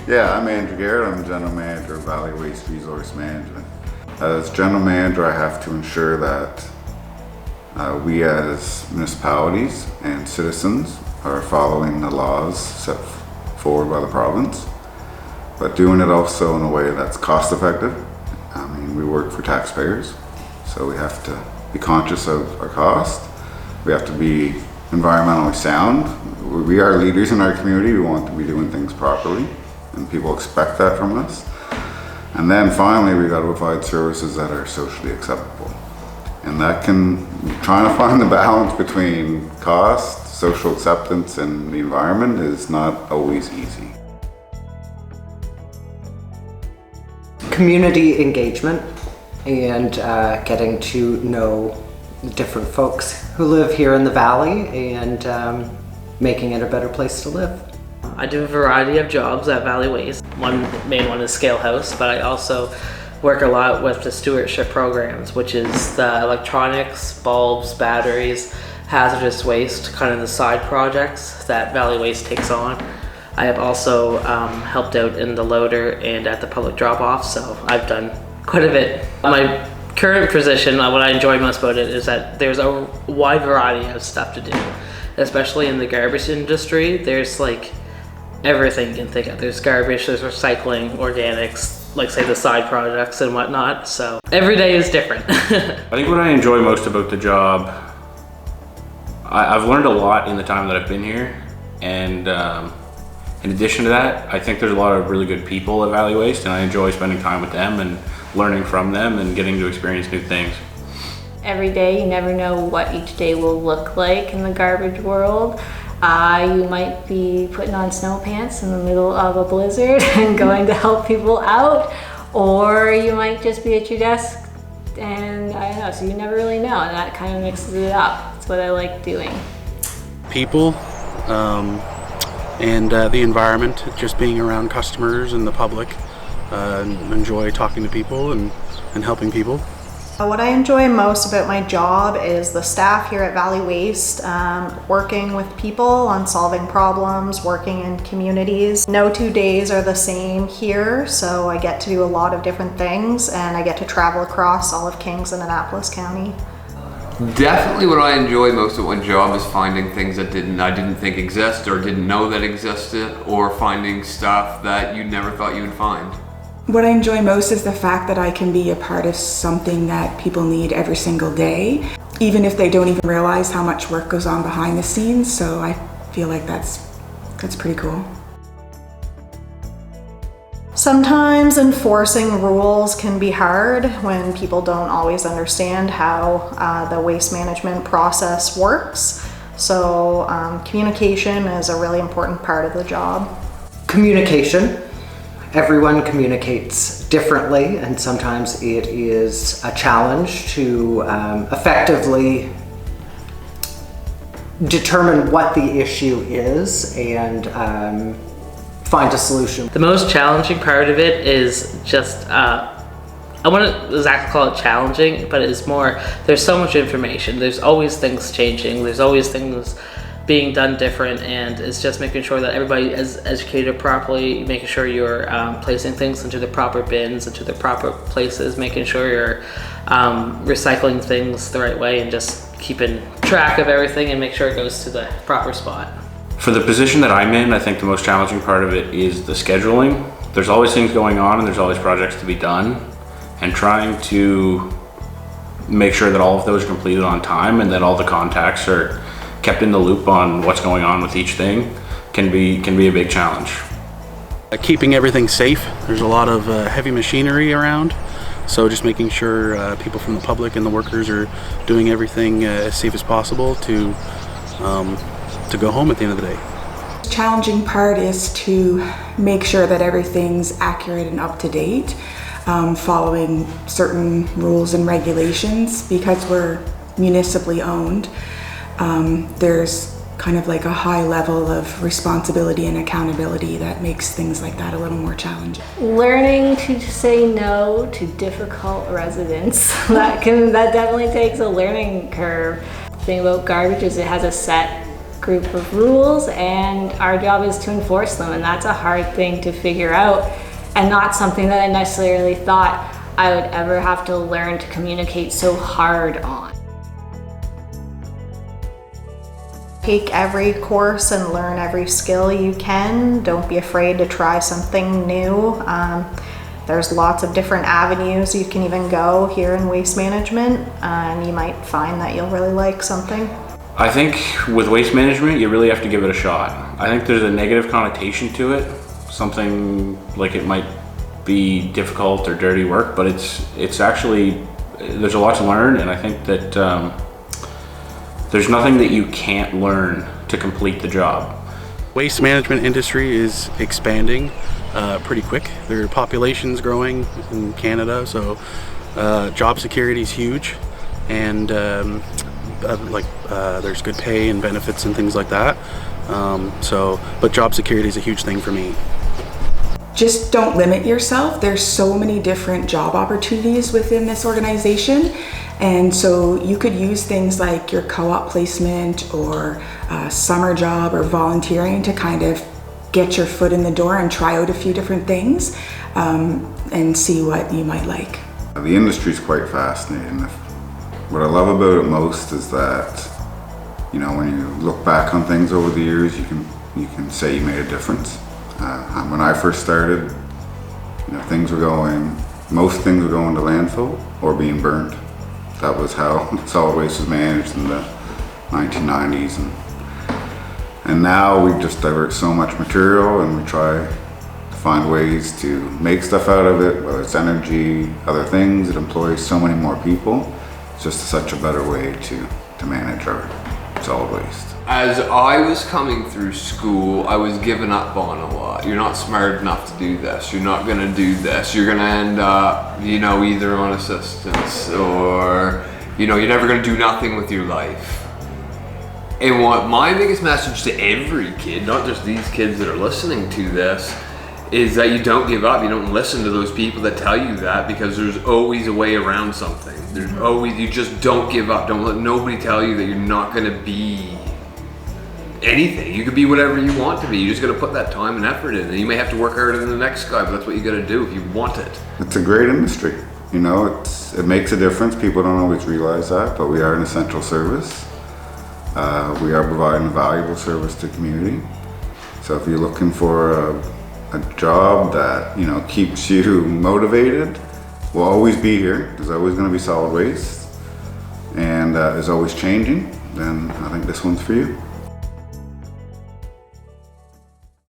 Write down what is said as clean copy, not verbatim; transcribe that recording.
Yeah, I'm Andrew Garrett. I'm General Manager of Valley Waste Resource Management. As General Manager, I have to ensure that we as municipalities and citizens are following the laws set forward by the province, but doing it also in a way that's cost effective. I mean, we work for taxpayers, so we have to be conscious of our cost. We have to be environmentally sound. We are leaders in our community. We want to be doing things properly, and people expect that from us. And then finally, we got to provide services that are socially acceptable. And that can, trying to find the balance between cost, social acceptance, and the environment is not always easy. Community engagement and getting to know different folks who live here in the valley and making it a better place to live. I do a variety of jobs at Valley Waste. One main one is Scale House, but I also work a lot with the stewardship programs, which is the electronics, bulbs, batteries, hazardous waste, kind of the side projects that Valley Waste takes on. I have also helped out in the loader and at the public drop-off, so I've done quite a bit. My current position, what I enjoy most about it is that there's a wide variety of stuff to do, especially in the garbage industry. There's like everything you can think of. There's garbage, there's recycling, organics, like say the side projects and whatnot. So every day is different. I think what I enjoy most about the job, I've learned a lot in the time that I've been here. And in addition to that, I think there's a lot of really good people at Valley Waste, and I enjoy spending time with them and learning from them and getting to experience new things. Every day, you never know what each day will look like in the garbage world. You might be putting on snow pants in the middle of a blizzard and going to help people out, or you might just be at your desk and I don't know, so you never really know, and that kind of mixes it up. That's what I like doing. People and the environment, just being around customers and the public. Enjoy talking to people and helping people. What I enjoy most about my job is the staff here at Valley Waste, working with people on solving problems, working in communities. No 2 days are the same here, so I get to do a lot of different things, and I get to travel across all of Kings and Annapolis County. Definitely what I enjoy most at one job is finding things that I didn't think exist or didn't know that existed, or finding stuff that you never thought you would find. What I enjoy most is the fact that I can be a part of something that people need every single day, even if they don't even realize how much work goes on behind the scenes. So I feel like that's pretty cool. Sometimes enforcing rules can be hard when people don't always understand how the waste management process works. So communication is a really important part of the job. Communication. Everyone communicates differently, and sometimes it is a challenge to effectively determine what the issue is and find a solution. The most challenging part of it is just, I wouldn't exactly call it challenging, but it's more, there's so much information. There's always things changing. There's always things being done different, and it's just making sure that everybody is educated properly, making sure you're placing things into the proper bins, into the proper places, making sure you're recycling things the right way, and just keeping track of everything and make sure it goes to the proper spot. For the position that I'm in, I think the most challenging part of it is the scheduling. There's always things going on and there's always projects to be done, and trying to make sure that all of those are completed on time and that all the contacts are kept in the loop on what's going on with each thing can be a big challenge. Keeping everything safe. There's a lot of heavy machinery around, so just making sure people from the public and the workers are doing everything as safe as possible to go home at the end of the day. The challenging part is to make sure that everything's accurate and up to date, following certain rules and regulations. Because we're municipally owned, there's kind of like a high level of responsibility and accountability that makes things like that a little more challenging. Learning to say no to difficult residents, that definitely takes a learning curve. The thing about garbage is it has a set group of rules, and our job is to enforce them, and that's a hard thing to figure out, and not something that I necessarily thought I would ever have to learn to communicate so hard on. Take every course and learn every skill you can. Don't be afraid to try something new. There's lots of different avenues you can even go here in waste management, and you might find that you'll really like something. I think with waste management, you really have to give it a shot. I think there's a negative connotation to it, something like it might be difficult or dirty work, but it's actually, there's a lot to learn, and I think that there's nothing that you can't learn to complete the job. Waste management industry is expanding pretty quick. Their population's growing in Canada, so job security is huge, and there's good pay and benefits and things like that. But job security is a huge thing for me. Just don't limit yourself. There's so many different job opportunities within this organization. And so you could use things like your co-op placement or a summer job or volunteering to kind of get your foot in the door and try out a few different things and see what you might like. The industry is quite fascinating. What I love about it most is that, you know, when you look back on things over the years, you can say you made a difference. When I first started, you know, most things were going to landfill or being burned. That was how solid waste was managed in the 1990s, and now we just divert so much material and we try to find ways to make stuff out of it, whether it's energy, other things. It employs so many more people. It's just such a better way to manage our solid waste. As I was coming through school, I was given up on a lot. You're not smart enough to do this. You're not gonna do this. You're gonna end up, you know, either on assistance or, you know, you're never gonna do nothing with your life. And what my biggest message to every kid, not just these kids that are listening to this, is that you don't give up. You don't listen to those people that tell you that, because there's always a way around something. There's always, you just don't give up. Don't let nobody tell you that you're not gonna be anything. You could be whatever you want to be. You just got to put that time and effort in, and you may have to work harder than the next guy, but that's what you got to do if you want it. It's a great industry. You know, it makes a difference. People don't always realize that, but we are an essential service. We are providing a valuable service to the community. So if you're looking for a job that, you know, keeps you motivated, we'll always be here. There's always going to be solid waste, and is always changing. Then I think this one's for you.